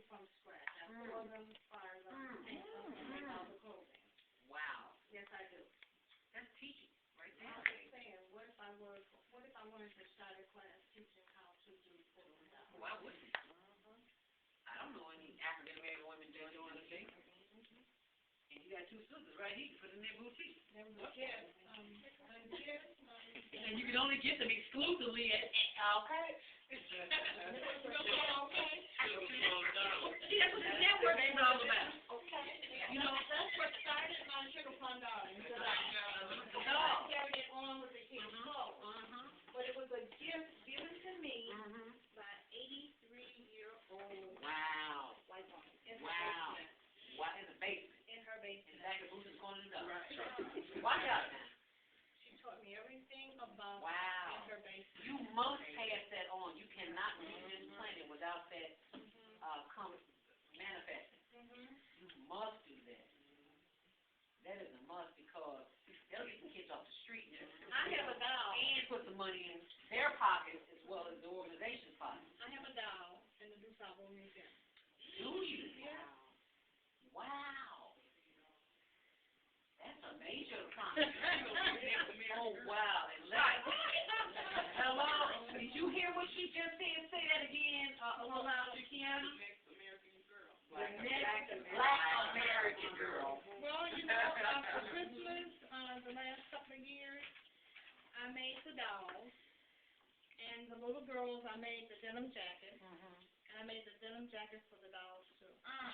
from scratch. I pour them fires up and paint them and make all the clothing. Wow. Yes, I do. That's teaching right there. I'm just saying, what if I wanted to start a class teaching how to do pulling down? Why wouldn't you? I don't know any African American women doing anything. And you got two sisters right here for the boutique. Yes. And you can only get them exclusively at okay. See, that's what this network is all about. Okay. You know, That's what started my sugar plum darling. I carried it on with the kids' clothes. But it was a gift given to me by an 83-year-old wow. white woman in her Wow. basement. What in the basement? In her basement. In the back of the booth is going to the watch out now. She taught me everything about wow. in her basement. You must pass that on. You cannot leave this planet without that come manifesting. You must do that. That is a must because they'll get the kids off the street I have a doll. and put the money in their pockets as well as the organization's pockets. I have a doll in the DuSable Museum. Do you? Yeah. Wow. That's a major accomplishment. Oh, wow. Hello? Did you hear what she just said? Say that again, aloud to Kiana. The next Black American girl. Well, you know, for Christmas, the last couple of years, I made the dolls, and the little girls, I made the denim jackets, and I made the denim jackets for the dolls too.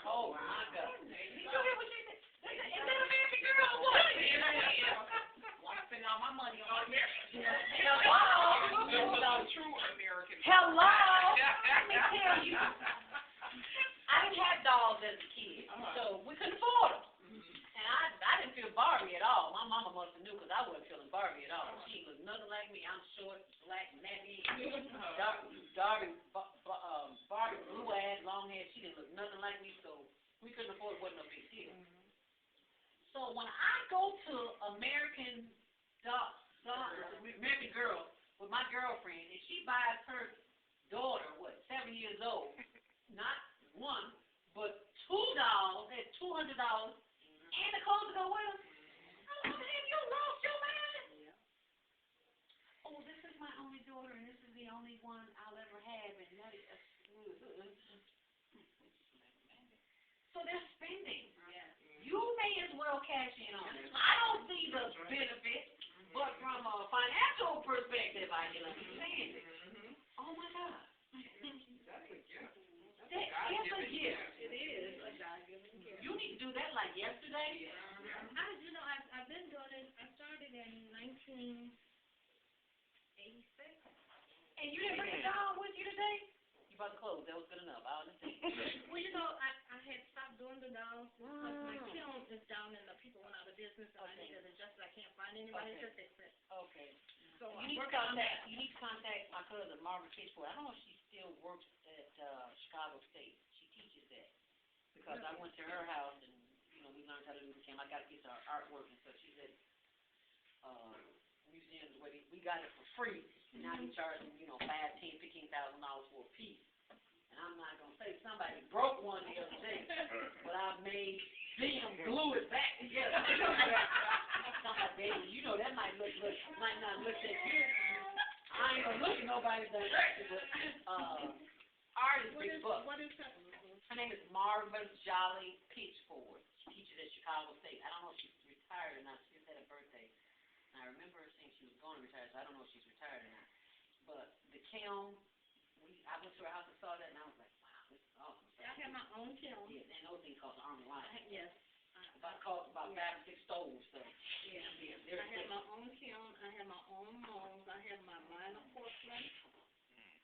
Oh my God! Did you hear what she said? Is that American girl? What? I'm spending all my money on American. Hello. True American. Hello. Let me tell you. I didn't have dolls as a kid, so we couldn't afford them. And I didn't feel Barbie at all. My mama must have knew because I wasn't feeling Barbie at all. She looked nothing like me. I'm short, black, nappy, Barbie, blue ass, long hair. She didn't look nothing like me, so we couldn't afford it. Wasn't no big deal. So when I go to American Girl with my girlfriend, and she buys her daughter, 7 years old, not one, but 2 dolls at $200, and the clothes to go with them. I was like, you lost your mind. Yeah. Oh, this is my only daughter, and this is the only one I'll ever have, and that is. So they're spending. Yeah. You may as well cash in on it. I don't see the benefit, but from a financial perspective, I can understand it. Oh my God. That's a gift. That is a gift. It is a God-given gift. You need to do that like yesterday. I've been doing it. I started in 1986. And you didn't bring it down with you today? You bought the clothes. That was good enough. I understand. Well, you know, I had stopped doing the dolls because my kiln is down and the people went out of business and I needed to adjust it. I can't find anybody to fix it. Okay. So You need to contact my cousin, Margaret Kitchford. I don't know if she still works at Chicago State. She teaches that. Because I went to her house and, we learned how to do the camp. I got to get to our artwork and stuff. She said, museums where we got it for free. And now he's charging, $5,000, $10,000, $15,000 for a piece. And I'm not going to say somebody broke one the other day, but I made them glue it back together. Somebody, that might not look that good. I ain't going to look at nobody's direction, but art is big bucks. What is that? Her name is Margaret Jolly Pitchford. She teaches at Chicago State. I don't know if she's retired or not. She just had a birthday. And I remember her saying she was going to retire, so I don't know if she's retired or not. But the kiln, I went to her house and saw that, and I was like, wow, this is awesome. I have my own kiln. Yes, and those things cost an arm and a line. Yes. Cost about 5 or 6 stoves. So. Yeah. I have my own kiln. I have my own molds. I have my line of porcelain.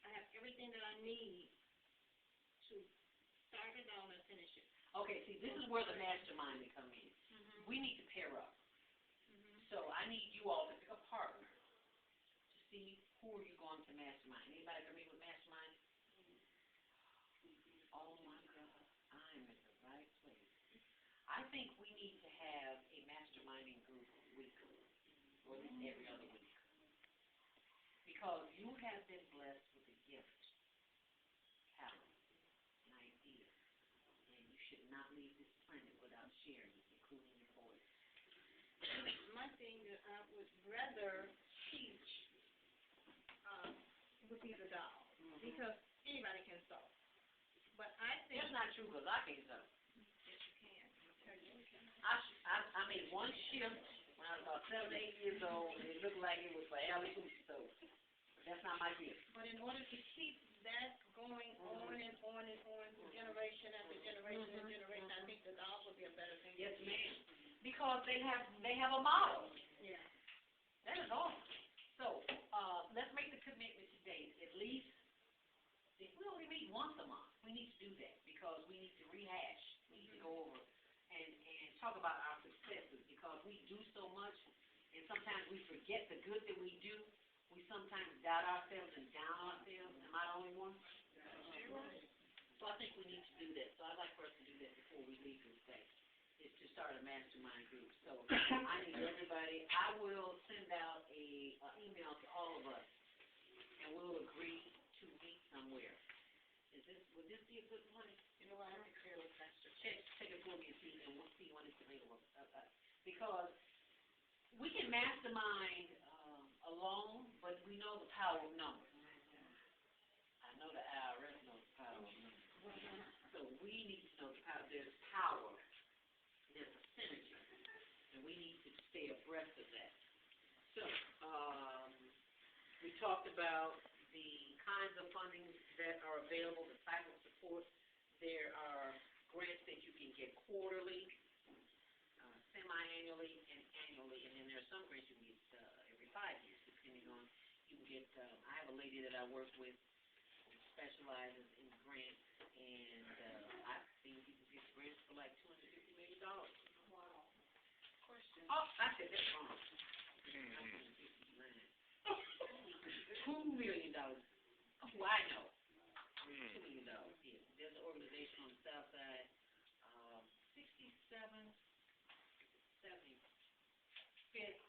I have everything that I need to start it down and finish it. Okay, see, this is where the mastermind will come in. We need to pair up. So I need you all to pick a partner to see who are you going to mastermind. Anybody familiar with mastermind? Oh my God, I'm in the right place. I think we need to have a masterminding group weekly, or at least every other week. Because you have been blessed with a gift, talent, an idea. not leave this planet without sharing it, including your boys. My thing that I would rather teach, would be the dolls, because anybody can sew. But I think. That's not true, because I can't sew. Yes, you can. I'll tell you you can. I made one shift when I was about 7, 8 years old, and it looked like it was for Allie Hoops, so that's not my gift. But in order to keep that going on and on and on, generation after generation and generation, I think the dolls would be a better thing. Yes, ma'am. Because they have a model. Yeah. That is awesome. So, let's make the commitment today, at least, if we only meet once a month, we need to do that, because we need to rehash, we need to go over and talk about our successes, because we do so much, and sometimes we forget the good that we do. We sometimes doubt ourselves and down ourselves. Am I the only one? So I think we need to do that. So I'd like for us to do that before we leave this day, is to start a mastermind group. So I need everybody, I will send out a email to all of us, and we'll agree to meet somewhere. Would this be a good place? You know what, I don't care what that's just. Check it for me and see, and we'll see when it's available. Because we can mastermind alone, but we know the power of numbers. I know the IRS knows the power of numbers. So we need to know the power. There's power. There's a synergy. And we need to stay abreast of that. So, we talked about the kinds of funding that are available, the type of support. There are grants that you can get quarterly, semi-annually, and annually. And then there are some grants you can get every 5 years, depending on, you can get, I have a lady that I work with who specializes in grants, and I've seen people get grants for like $250 million. Wow. Question. Oh, I said that's wrong. $2 million. Oh, I know. $2 million. Yeah. There's an organization on the south side, 67th, 75th,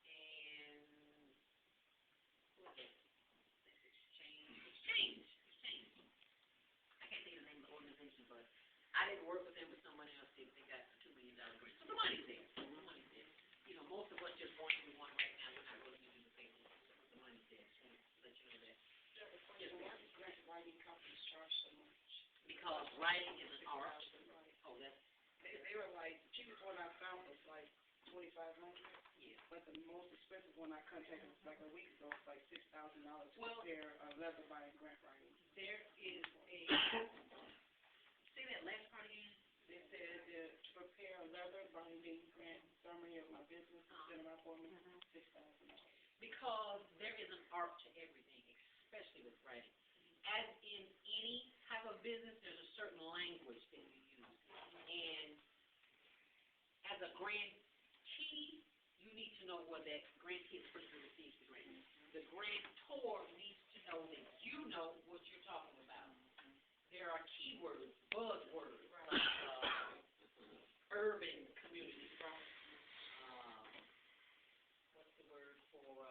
and what is it? Exchange. I can't think of the name of the organization, but I didn't work with them, but someone else did. They got $2 million grant. So the money's there. The money's there. You know, most of us just going through one right now. We're not going to use the paper. The money's there. So let you know that. Why do grant writing companies charge so much? Because writing is an art. Oh, that's. They were like, the cheapest one I found was like $2,500. Yeah. But the most expensive one I contacted was like a week ago, was like $6,000 Well, for their leather binding grant writing. There is a. Say that last part again. They said to prepare a leather binding grant summary of my business, send them out for me, $6,000. Because there is an art to everything, especially with writing. As in any type of business, there's a certain language that you use. And as a grantee, you need to know what that grantee is person who receives the grant. The grantor needs to know that you know what you're talking about. There are keywords, buzzwords, like urban community, what's the word for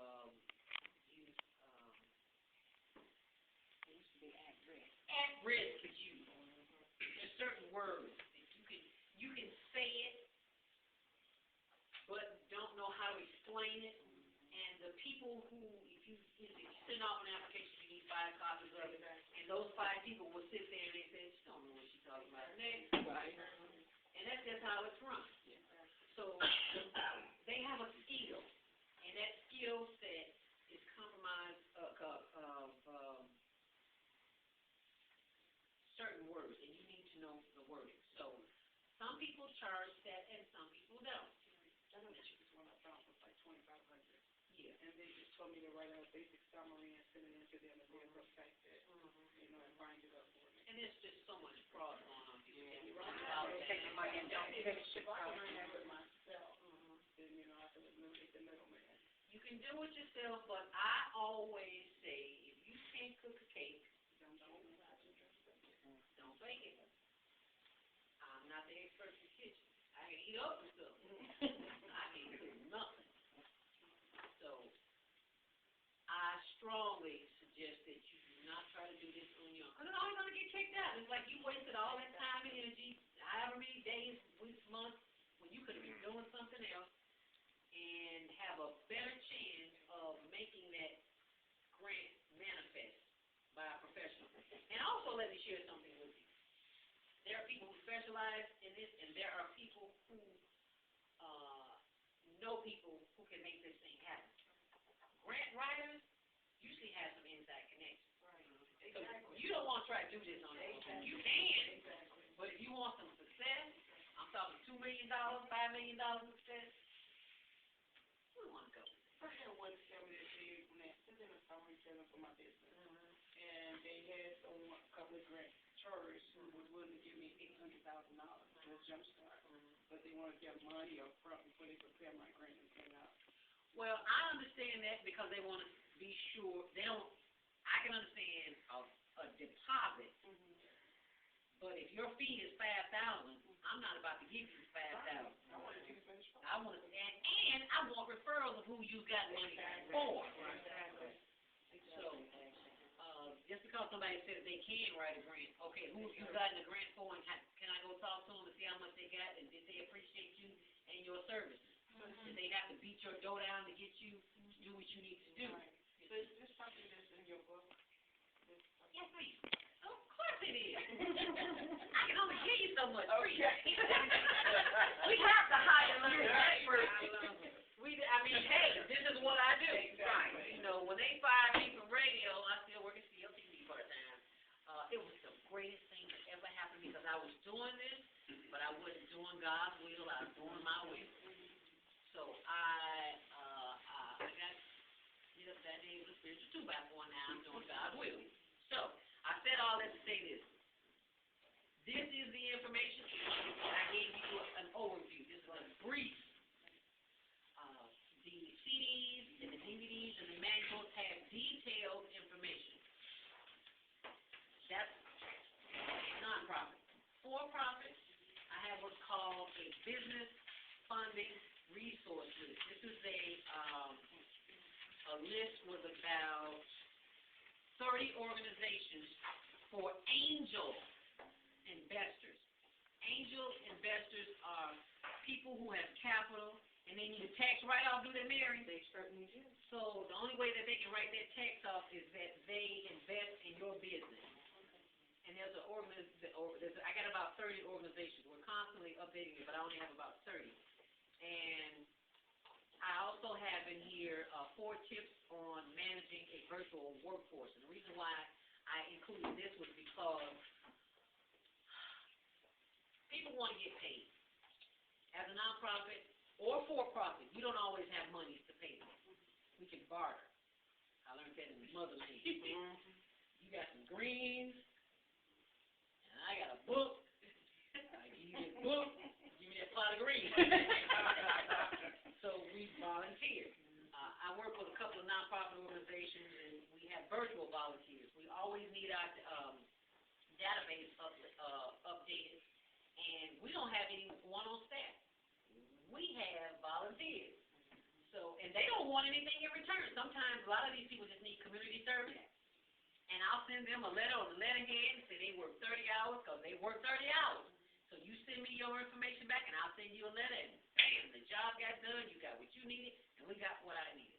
youth? It used to be at risk. At risk youth. There's certain words that you can say it, but don't know how to explain it. And the people who, if you send off an application, you need 5 copies of it, and those 5 people will sit there and they say, she don't know what she's talking about. Next, right? And that's just how it's run. So they have a skill, and that skill set is compromised of certain words, and you need to know the wording. So some people charge that, and some people don't. I know the cheapest one I found was like $2,500. Yeah. And they just told me to write out a basic summary and send it in to them, and they'll perfect it, and bind it up for me. And there's just so much fraud going on. People Take the money and don't finish it. If I can learn that with myself, then, I can eliminate the middleman. You can do it yourself, but I always say, if you can't cook a cake, don't bake it. I'm not the expert in the kitchen. I can eat up and stuff. I can't cook nothing. So, I strongly suggest that you do not try to do this on your own. Because it's always going to get kicked out. It's like you wasted all that time and energy. I And also let me share something with you. There are people who specialize in this, and there are people who know people who can make this thing happen. Grant writers usually have some inside connections. So you don't want to try to do this on your own. You can, but if you want some success, I'm talking $2 million, $5 million success, we want to go. I had one family that did in a storytelling for my business. And they had a couple of grant tourists who was willing to give me $800,000 for a jump start. But they wanted their money up front before they prepare my grant and pay out. Well, I understand that because they want to be sure, they don't, I can understand a deposit, but if your fee is $5,000, I'm not about to give you $5,000. I wanted you to finish. I want to, and I want referrals of who you got money for. So, just because somebody said they can write a grant, okay, who have you gotten a grant for, and can I go talk to them and see how much they got, and did they appreciate you and your services? Did they have to beat your door down to get you to do what you need to do? So is this something that's in your book? Yes, please. Of course it is. I can only give you so much free. Okay. We have to hire learning experts. I mean, hey, this is what I do. Right. You know, when they fired me from radio, I still work at CLTV part-time. It was the greatest thing that ever happened to me because I was doing this, but I wasn't doing God's will. I was doing my will. So I got get up that day with a spiritual 2x4 now. I'm doing God's will. So I said all that to say this. This is the information. I gave you an overview. This is a brief. The CDs and the DVDs and the manuals have detailed information. That's non-profit. For-profit, I have what's called a business funding resource list. This is a list with about 30 organizations for angel investors. Angel investors are people who have capital and they need a tax write-off, do they, Mary? They certainly do. So the only way that they can write that tax off is that they invest in your business. And there's an I got about 30 organizations. We're constantly updating it, but I only have about 30. And I also have in here 4 tips on managing a virtual workforce. And the reason why I included this was because people want to get paid. As a nonprofit or for-profit, you don't always have money to pay them. We can barter. I learned that in the motherland. You got some greens, and I got a book. I give you this book, give me that pot of greens. So we volunteer. I work with a couple of nonprofit organizations, and we have virtual volunteers. We always need our database updated, and we don't have anyone on staff. We have volunteers. So, and they don't want anything in return. Sometimes a lot of these people just need community service, and I'll send them a letter on the letterhead and say they work 30 hours because they work 30 hours. So you send me your information back, and I'll send you a letter, and bam, the job got done, you got what you needed, and we got what I needed.